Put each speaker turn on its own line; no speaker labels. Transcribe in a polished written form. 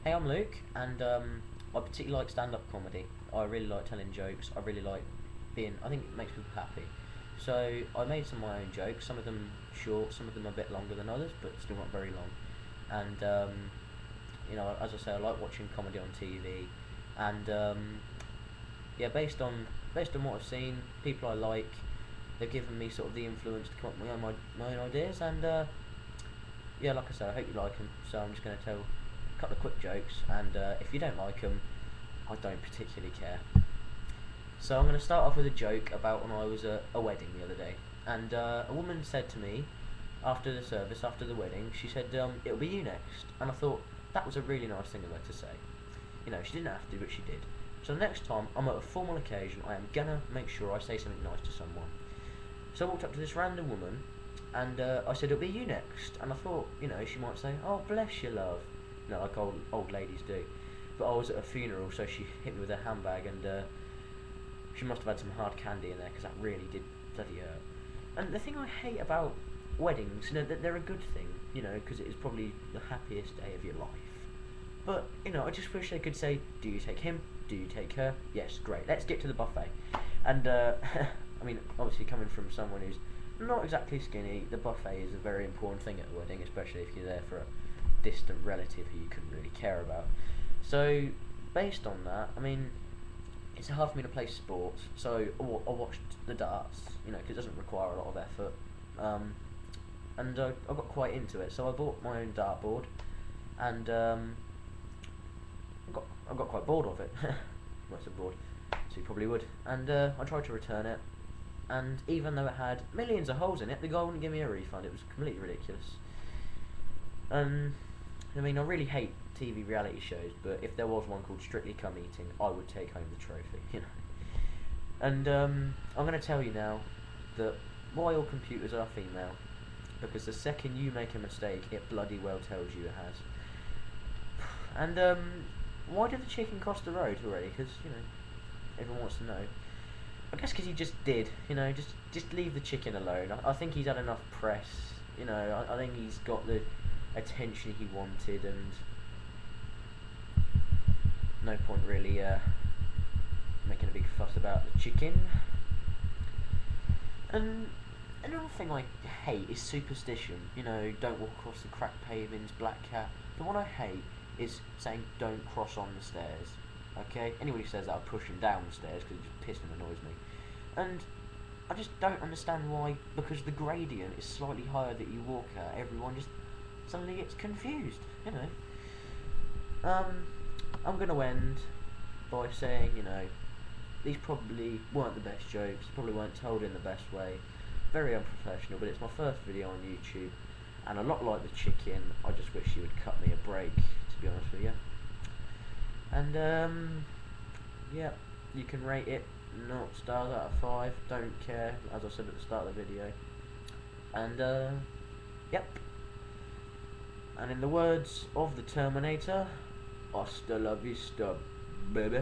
Hey, I'm Luke, and I particularly like stand-up comedy. I really like telling jokes. I really like being. I think it makes people happy. So I made some of my own jokes. Some of them short, some of them a bit longer than others, but still not very long. And as I say, I like watching comedy on TV. And yeah, based on what I've seen, people I like, they've given me sort of the influence to come up with my own ideas. And yeah, like I said, I hope you like them. So I'm just going to tell a couple of quick jokes, and if you don't like them, I don't particularly care. So I'm going to start off with a joke about when I was at a wedding the other day, and a woman said to me after the service, after the wedding, she said, "It'll be you next," and I thought that was a really nice thing of her to say. You know, she didn't have to, but she did. So next time I'm at a formal occasion, I am gonna make sure I say something nice to someone. So I walked up to this random woman, and I said, "It'll be you next," and I thought, she might say, "Oh, bless you, love," like old ladies do. But I was at a funeral, so she hit me with her handbag, and she must have had some hard candy in there, because that really did bloody hurt. And the thing I hate about weddings, that they're a good thing, because it is probably the happiest day of your life. But, I just wish they could say, "Do you take him? Do you take her? Yes, great, let's get to the buffet." And, I mean, obviously coming from someone who's not exactly skinny, the buffet is a very important thing at a wedding, especially if you're there for a distant relative who you couldn't really care about. So, based on that, I mean, it's hard for me to play sports, so I watched the darts, because it doesn't require a lot of effort. And I got quite into it, so I bought my own dartboard, and I got quite bored of it. Well, I said bored, so you probably would. And I tried to return it, and even though it had millions of holes in it, the guy wouldn't give me a refund. It was completely ridiculous. I mean, I really hate TV reality shows, but if there was one called Strictly Come Eating, I would take home the trophy, And I'm going to tell you now that why all computers are female, because the second you make a mistake, it bloody well tells you it has. And why did the chicken cross the road already? Because everyone wants to know. I guess because he just did. Just leave the chicken alone. I think he's had enough press. I think he's got the attention he wanted, and no point really making a big fuss about the chicken. And another thing I hate is superstition. Don't walk across the cracked pavings, black cat. The one I hate is saying don't cross on the stairs. Okay? Anybody who says that, I'll push him down the stairs because it just pisses and annoys me. And I just don't understand why, because the gradient is slightly higher that you walk at, everyone just suddenly gets confused, I'm going to end by saying, these probably weren't the best jokes, probably weren't told in the best way, very unprofessional, but it's my first video on YouTube, and a lot like the chicken, I just wish you would cut me a break, to be honest with you. And, yeah, you can rate it 0 stars out of 5, don't care, as I said at the start of the video. And, yep. And in the words of the Terminator, hasta la vista, baby.